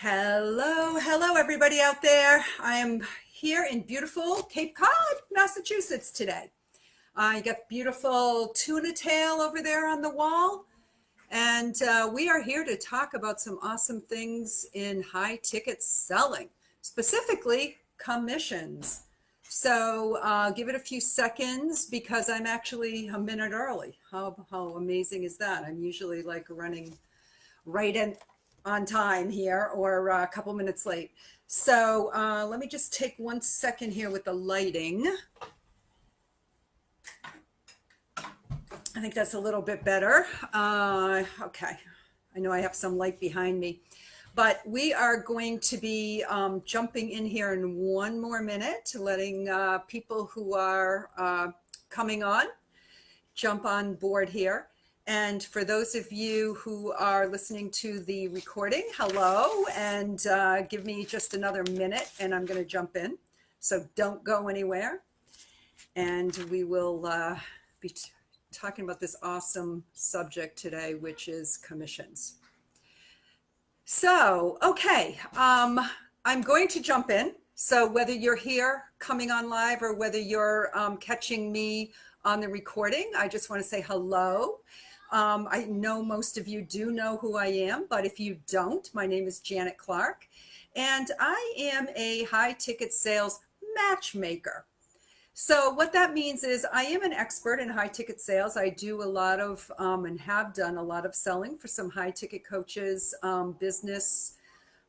Hello, everybody out there. I am here in beautiful Cape Cod, Massachusetts today. I got beautiful tuna tail over there on the wall, and we are here to talk about some awesome things in high ticket selling, specifically commissions. So give it a few seconds because I'm actually a minute early. How amazing is that? I'm usually like running right in on time here or a couple minutes late. So let me just take 1 second here with the lighting. I think that's a little bit better. Okay, I know I have some light behind me, but we are going to be jumping in here in one more minute, letting people who are coming on jump on board here. And for those of you who are listening to the recording, hello, and give me just another minute and I'm going to jump in. So don't go anywhere. And we will be talking about this awesome subject today, which is commissions. So, okay, I'm going to jump in. So whether you're here coming on live or whether you're catching me on the recording, I just want to say hello. I know most of you do know who I am, but if you don't, my name is Janet Clark, and I am a high ticket sales matchmaker. So what that means is I am an expert in high ticket sales. I do a lot of and have done a lot of selling for some high ticket coaches, business,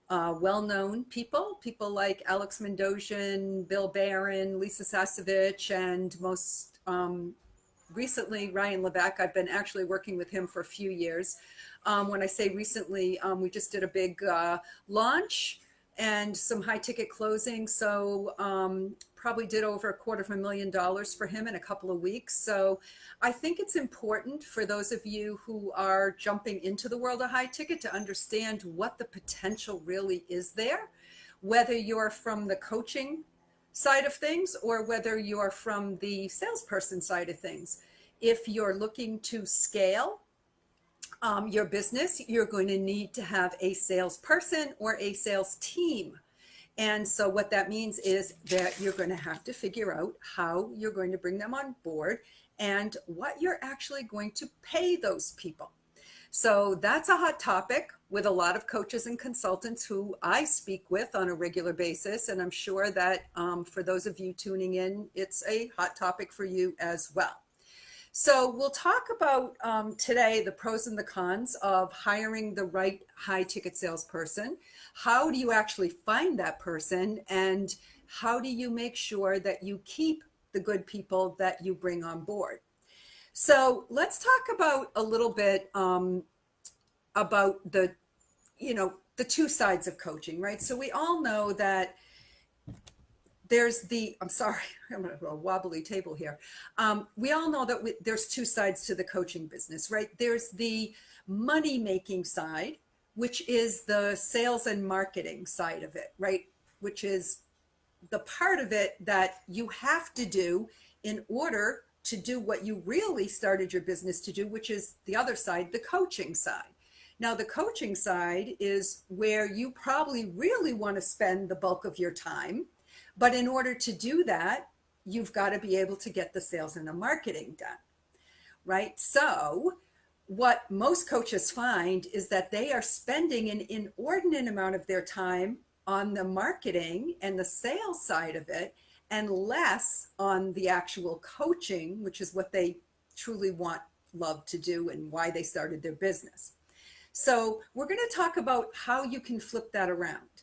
well-known people like Alex Mandossian, Bill Barron, Lisa Sasevich, and most recently, Ryan Levesque. I've been actually working with him for a few years. When I say recently, we just did a big launch and some high ticket closing. So probably did over $250,000 for him in a couple of weeks. So I think it's important for those of you who are jumping into the world of high ticket to understand what the potential really is there, whether you're from the coaching side of things or whether you're from the salesperson side of things. If you're looking to scale your business, you're going to need to have a salesperson or a sales team. And so what that means is that you're going to have to figure out how you're going to bring them on board and what you're actually going to pay those people. So that's a hot topic with a lot of coaches and consultants who I speak with on a regular basis. And I'm sure that for those of you tuning in, it's a hot topic for you as well. So we'll talk about today the pros and the cons of hiring the right high ticket salesperson. How do you actually find that person? And how do you make sure that you keep the good people that you bring on board? So let's talk about a little bit about the two sides of coaching, right? So we all know that I'm sorry, I'm going to a wobbly table here. We all know that there's two sides to the coaching business, right? There's the money making side, which is the sales and marketing side of it, right? Which is the part of it that you have to do in order to do what you really started your business to do, which is the other side, the coaching side. Now, the coaching side is where you probably really want to spend the bulk of your time. But in order to do that, you've got to be able to get the sales and the marketing done, right? So what most coaches find is that they are spending an inordinate amount of their time on the marketing and the sales side of it and less on the actual coaching, which is what they truly love to do and why they started their business. So we're going to talk about how you can flip that around,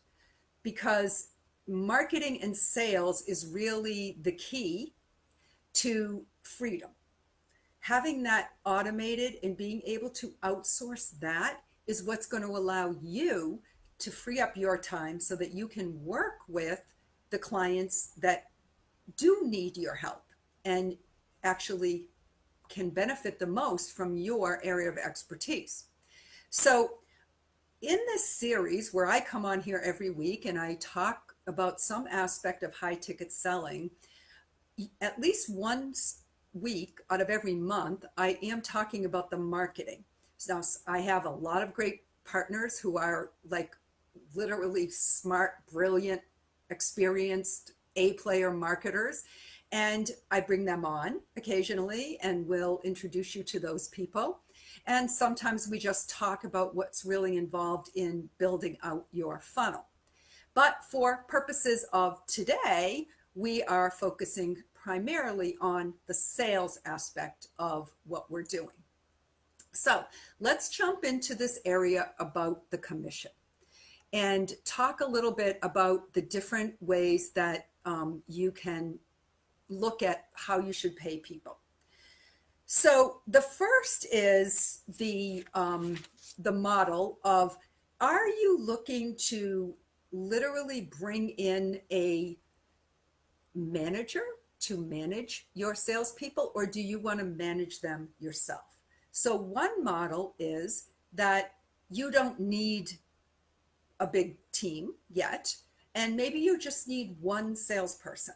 because marketing and sales is really the key to freedom. Having that automated and being able to outsource that is what's going to allow you to free up your time so that you can work with the clients that do need your help and actually can benefit the most from your area of expertise. So in this series where I come on here every week and I talk about some aspect of high ticket selling, at least once week out of every month, I am talking about the marketing. So I have a lot of great partners who are like literally smart, brilliant, experienced A-player marketers. And I bring them on occasionally and will introduce you to those people. And sometimes we just talk about what's really involved in building out your funnel. But for purposes of today, we are focusing primarily on the sales aspect of what we're doing. So let's jump into this area about the commission and talk a little bit about the different ways that you can look at how you should pay people. So the first is the model of, are you looking to literally bring in a manager to manage your salespeople, or do you want to manage them yourself? So one model is that you don't need a big team yet, and maybe you just need one salesperson.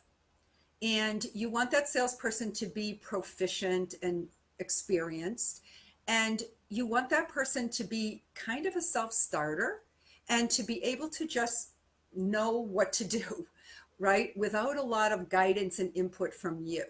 And you want that salesperson to be proficient and experienced. And you want that person to be kind of a self-starter and to be able to just know what to do, right? Without a lot of guidance and input from you.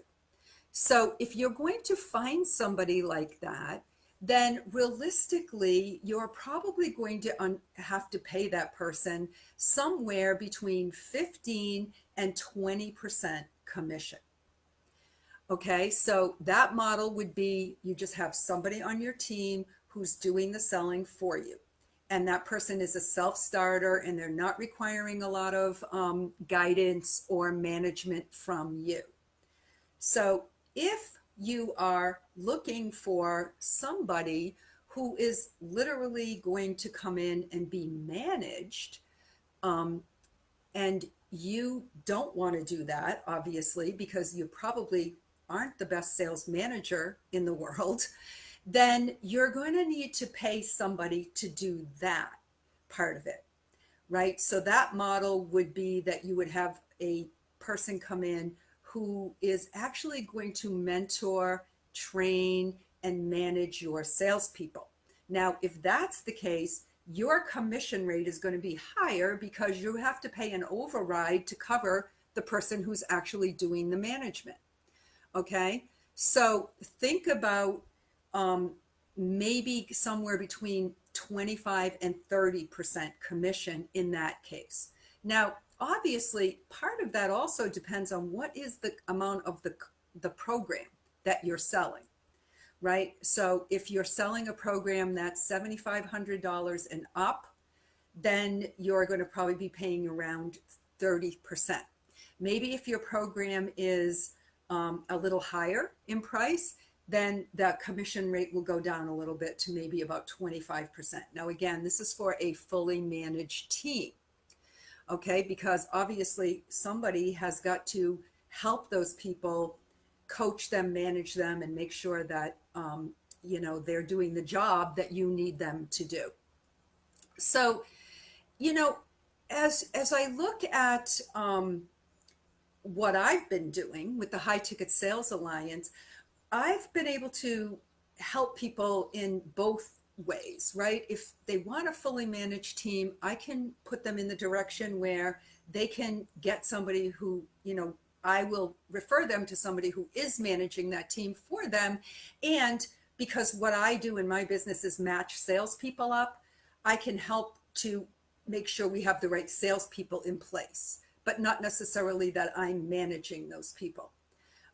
So if you're going to find somebody like that, then realistically, you're probably going to have to pay that person somewhere between 15 and 20% commission. Okay, so that model would be, you just have somebody on your team who's doing the selling for you. And that person is a self-starter and they're not requiring a lot of guidance or management from you. So if you are looking for somebody who is literally going to come in and be managed, and you don't want to do that, obviously, because you probably aren't the best sales manager in the world, then you're going to need to pay somebody to do that part of it, right? So that model would be that you would have a person come in who is actually going to mentor, train, and manage your salespeople. Now, if that's the case, your commission rate is going to be higher because you have to pay an override to cover the person who's actually doing the management. Okay, so think about maybe somewhere between 25 and 30% commission in that case. Now, obviously, part of that also depends on what is the amount of the program that you're selling, right? So if you're selling a program that's $7,500 and up, then you're going to probably be paying around 30%. Maybe if your program is a little higher in price, then the commission rate will go down a little bit to maybe about 25%. Now, again, this is for a fully managed team, okay? Because obviously somebody has got to help those people, coach them, manage them, and make sure that, they're doing the job that you need them to do. So, as I look at what I've been doing with the High Ticket Sales Alliance, I've been able to help people in both ways, right? If they want a fully managed team, I can put them in the direction where they can get somebody who, I will refer them to somebody who is managing that team for them. And because what I do in my business is match salespeople up, I can help to make sure we have the right salespeople in place, but not necessarily that I'm managing those people.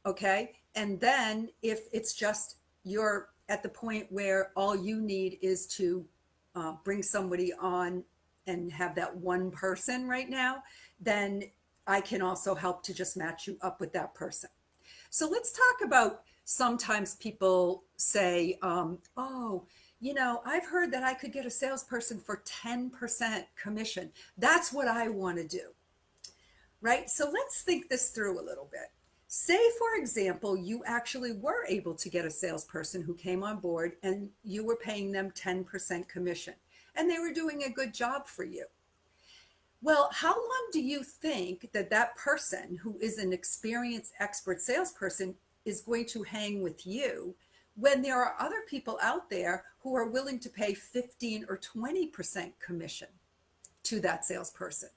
Okay. And then if it's just you're at the point where all you need is to bring somebody on and have that one person right now, then I can also help to just match you up with that person. So let's talk about, sometimes people say, I've heard that I could get a salesperson for 10% commission. That's what I want to do. Right? So let's think this through a little bit. Say, for example, you actually were able to get a salesperson who came on board and you were paying them 10% commission and they were doing a good job for you. Well, how long do you think that person who is an experienced expert salesperson is going to hang with you when there are other people out there who are willing to pay 15 or 20% commission? to that salesperson.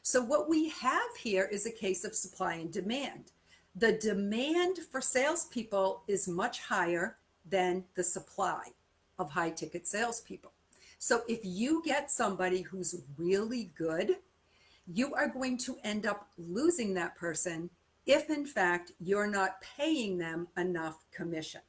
So what we have here is a case of supply and demand. The demand for salespeople is much higher than the supply of high ticket salespeople. So if you get somebody who's really good, you are going to end up losing that person if in fact you're not paying them enough commission.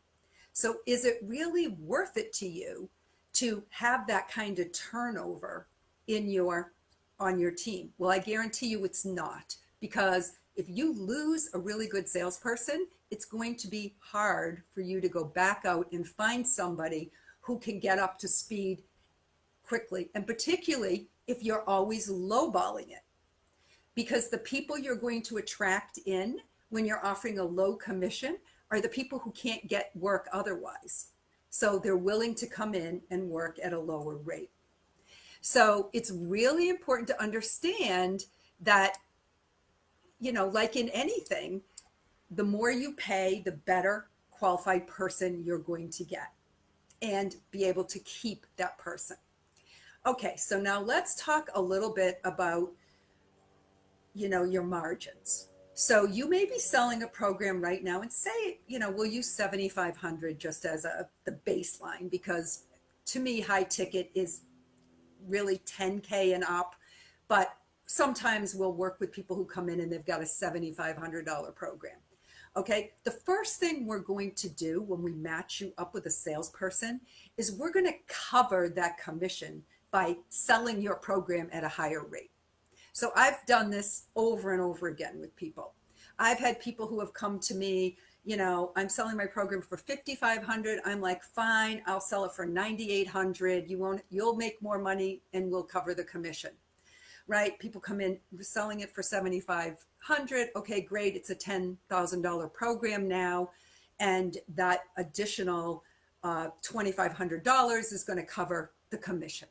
So is it really worth it to you to have that kind of turnover in your on your team? Well, I guarantee you it's not, because if you lose a really good salesperson, it's going to be hard for you to go back out and find somebody who can get up to speed quickly, and particularly if you're always lowballing it, because the people you're going to attract in when you're offering a low commission are the people who can't get work otherwise. So they're willing to come in and work at a lower rate. So it's really important to understand that, like in anything, the more you pay, the better qualified person you're going to get and be able to keep that person. Okay, so now let's talk a little bit about, your margins. So you may be selling a program right now and say, we'll use 7,500 just as the baseline, because to me, high ticket is really 10K and up, but sometimes we'll work with people who come in and they've got a $7,500 program. Okay, the first thing we're going to do when we match you up with a salesperson is we're going to cover that commission by selling your program at a higher rate. So I've done this over and over again with people. I've had people who have come to me, I'm selling my program for 5,500. I'm like, fine, I'll sell it for 9,800. You'll make more money and we'll cover the commission, right? People come in selling it for 7,500. Okay, great. It's a $10,000 program now. And that additional $2,500 is going to cover the commission.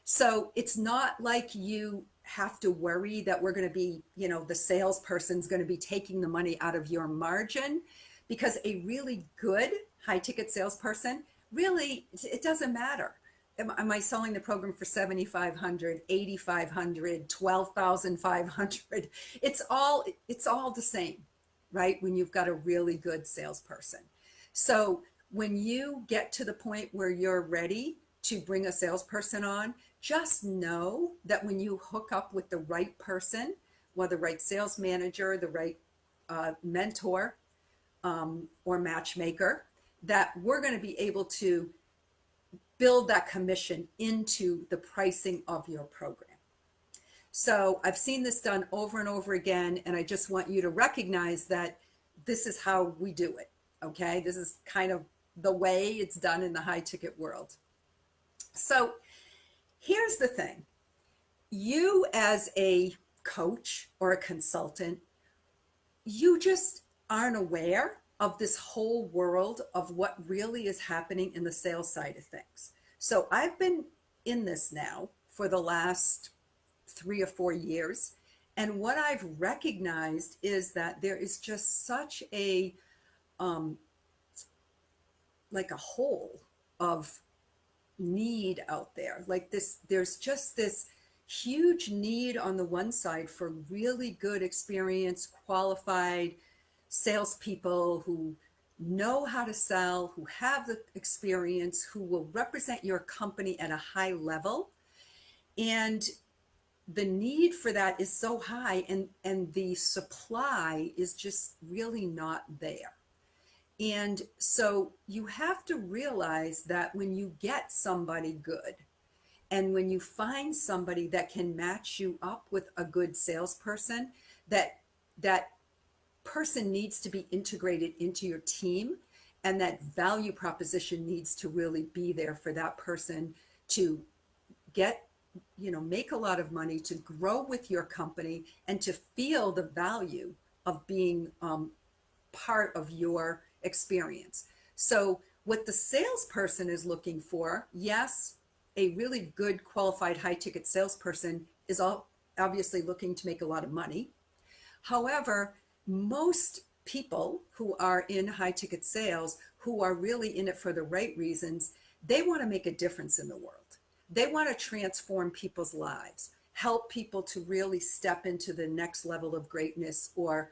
So it's not like you have to worry that we're going to be, the salesperson's going to be taking the money out of your margin, because a really good high ticket salesperson, really, it doesn't matter. Am I selling the program for 7,500, 8,500, 12,500? It's all the same, right? When you've got a really good salesperson. So when you get to the point where you're ready to bring a salesperson on, just know that when you hook up with the right person, whether the right sales manager, the right mentor or matchmaker, that we're going to be able to build that commission into the pricing of your program. So I've seen this done over and over again, and I just want you to recognize that this is how we do it. Okay, this is kind of the way it's done in the high ticket world. So here's the thing. You as a coach or a consultant, you just aren't aware of this whole world of what really is happening in the sales side of things. So I've been in this now for the last 3 or 4 years. And what I've recognized is that there is just such a, like a hole of need out there. Like this, there's just this huge need on the one side for really good, experienced, qualified salespeople who know how to sell, who have the experience, who will represent your company at a high level. And the need for that is so high, and the supply is just really not there. And so you have to realize that when you get somebody good, and when you find somebody that can match you up with a good salesperson, that person needs to be integrated into your team, and that value proposition needs to really be there for that person to get, make a lot of money, to grow with your company, and to feel the value of being part of your experience. So what the salesperson is looking for, yes, a really good qualified high ticket salesperson is obviously looking to make a lot of money. However, most people who are in high ticket sales, who are really in it for the right reasons, they want to make a difference in the world. They want to transform people's lives, help people to really step into the next level of greatness, or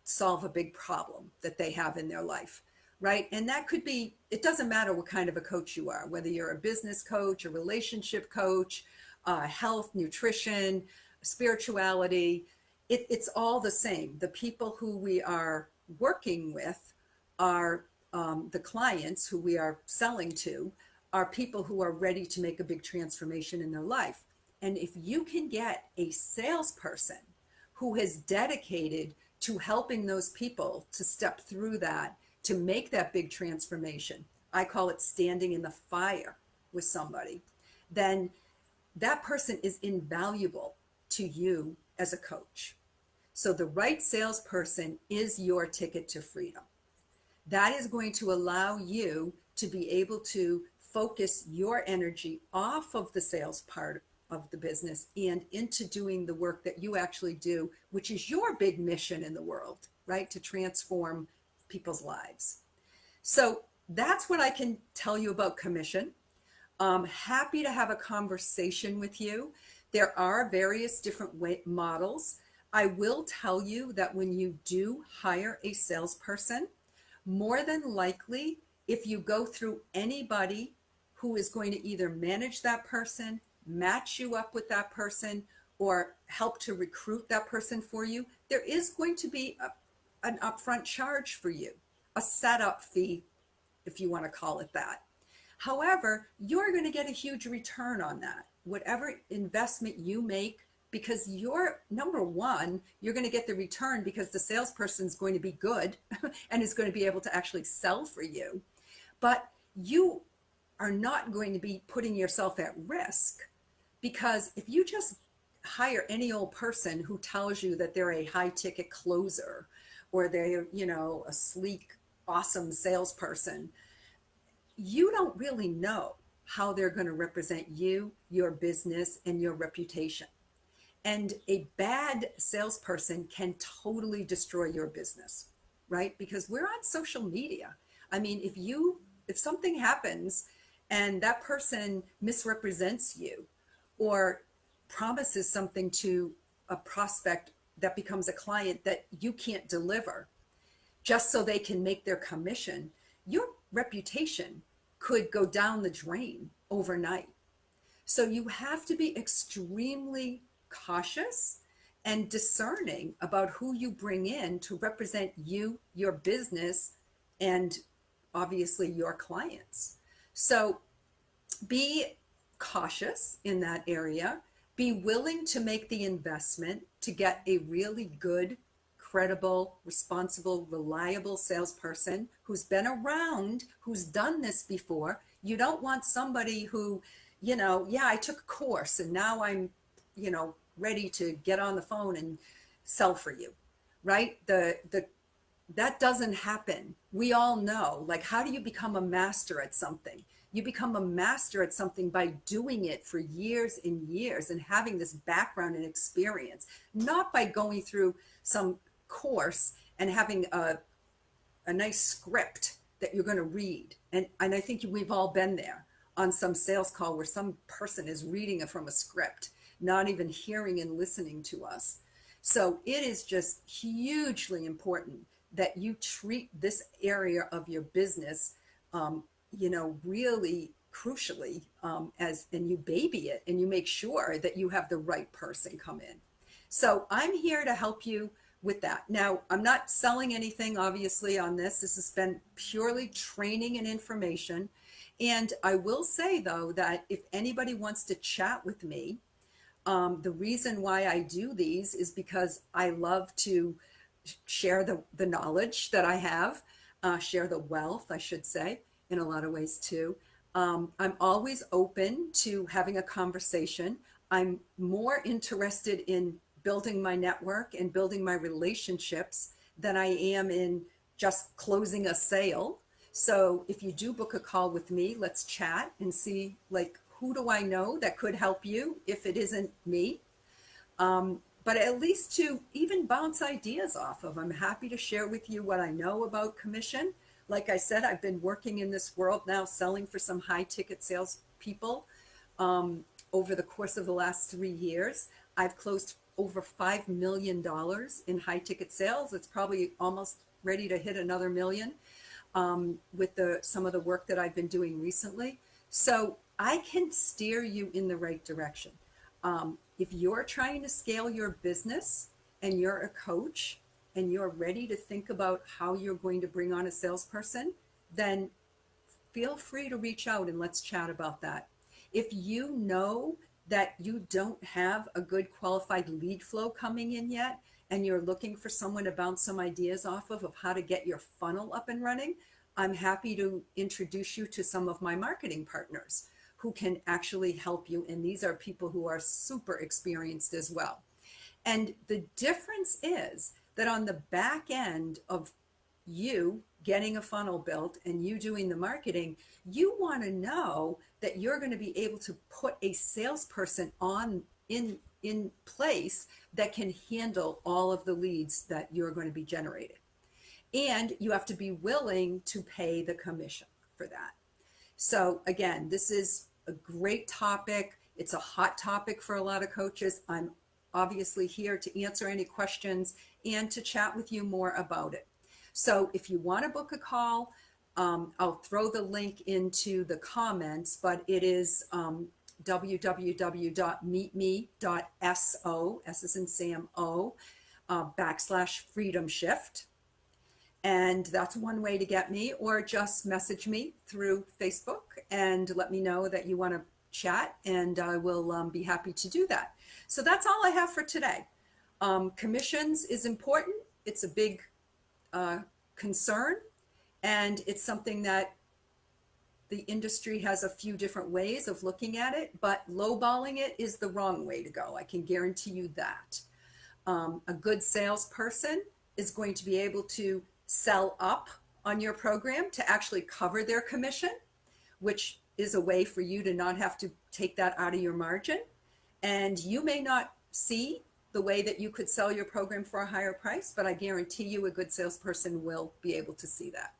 solve a big problem that they have in their life, right? And that could be, it doesn't matter what kind of a coach you are, whether you're a business coach, a relationship coach, health, nutrition, spirituality, it's all the same. The people who we are working with are the clients who we are selling to are people who are ready to make a big transformation in their life. And if you can get a salesperson who has dedicated to helping those people to step through that, to make that big transformation, I call it standing in the fire with somebody, then that person is invaluable to you as a coach. So the right salesperson is your ticket to freedom. That is going to allow you to be able to focus your energy off of the sales part of the business and into doing the work that you actually do, which is your big mission in the world, right? To transform people's lives. So that's what I can tell you about commission. Happy to have a conversation with you. There are various different models. I will tell you that when you do hire a salesperson, more than likely, if you go through anybody who is going to either manage that person, match you up with that person, or help to recruit that person for you, there is going to be an upfront charge for you, a setup fee, if you want to call it that. However, you're going to get a huge return on that, whatever investment you make, because you're number one, you're going to get the return because the salesperson is going to be good and is going to be able to actually sell for you. But you are not going to be putting yourself at risk, because if you just hire any old person who tells you that they're a high ticket closer, or they're, a sleek, awesome salesperson, you don't really know how they're going to represent you, your business, and your reputation. And a bad salesperson can totally destroy your business, right? Because we're on social media. I mean, if something happens and that person misrepresents you or promises something to a prospect that becomes a client that you can't deliver just so they can make their commission, your reputation could go down the drain overnight. So you have to be extremely cautious and discerning about who you bring in to represent you, your business, and obviously your clients. So be cautious in that area. Be willing to make the investment to get a really good, credible, responsible, reliable salesperson who's been around, who's done this before. You don't want somebody who, I took a course and now I'm, ready to get on the phone and sell for you, right? That doesn't happen. We all know, like, how do you become a master at something? You become a master at something by doing it for years and years and having this background and experience, not by going through some course and having a nice script that you're going to read. And I think we've all been there on some sales call where some person is reading it from a script, not even hearing and listening to us. So it is just hugely important that you treat this area of your business, really crucially, and you baby it and you make sure that you have the right person come in. So I'm here to help you with that. Now, I'm not selling anything, obviously, on this. This has been purely training and information. And I will say, though, that if anybody wants to chat with me, the reason why I do these is because I love to share the knowledge that I have, share the wealth, I should say, in a lot of ways too. I'm always open to having a conversation. I'm more interested in building my network and building my relationships than I am in just closing a sale. So if you do book a call with me, let's chat and see, like, who do I know that could help you if it isn't me? But at least to even bounce ideas off of. I'm happy to share with you what I know about commission. Like I said, I've been working in this world now, selling for some high ticket sales people Over the course of the last 3 years, I've closed over $5 million in high ticket sales. It's probably almost ready to hit another million with some of the work that I've been doing recently. So I can steer you in the right direction. If you're trying to scale your business and you're a coach and you're ready to think about how you're going to bring on a salesperson, then feel free to reach out and let's chat about that. If you know that you don't have a good qualified lead flow coming in yet, and you're looking for someone to bounce some ideas off of how to get your funnel up and running, I'm happy to introduce you to some of my marketing partners who can actually help you. And these are people who are super experienced as well. And the difference is that on the back end of you getting a funnel built and you doing the marketing, you want to know that you're going to be able to put a salesperson in place that can handle all of the leads that you're going to be generating. And you have to be willing to pay the commission for that. So again, this is a great topic. It's a hot topic for a lot of coaches. I'm obviously here to answer any questions and to chat with you more about it. So if you want to book a call, I'll throw the link into the comments, but it is www.meetme.so, S as in Sam O, /Freedom Shift. And that's one way to get me, or just message me through Facebook and let me know that you want to chat, and I will be happy to do that. So that's all I have for today. Commissions is important. It's a big concern, and it's something that the industry has a few different ways of looking at it, but lowballing it is the wrong way to go. I can guarantee you that. A good salesperson is going to be able to sell up on your program to actually cover their commission, which is a way for you to not have to take that out of your margin. And you may not see the way that you could sell your program for a higher price, but I guarantee you a good salesperson will be able to see that.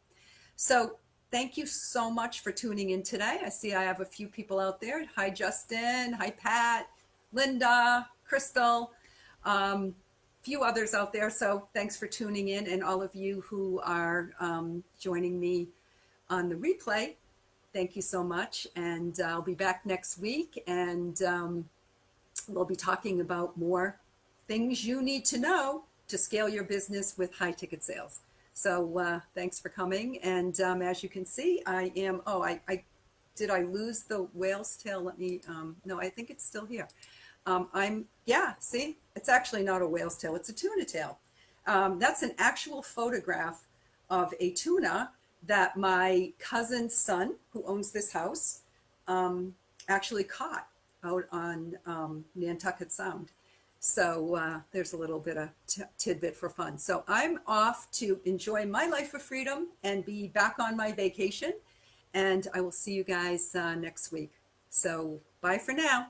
So thank you so much for tuning in today. I see I have a few people out there. Hi, Justin. Hi, Pat, Linda, Crystal, few others out there. So thanks for tuning in, and all of you who are joining me on the replay. Thank you so much. And I'll be back next week, and we'll be talking about more things you need to know to scale your business with high ticket sales. So thanks for coming. And as you can see, I am, did I lose the whale's tail? Let me, no, I think it's still here. See, it's actually not a whale's tail, it's a tuna tail. That's an actual photograph of a tuna that my cousin's son, who owns this house, actually caught out on Nantucket Sound. So there's a little bit of tidbit for fun. So I'm off to enjoy my life of freedom and be back on my vacation. And I will see you guys next week. So bye for now.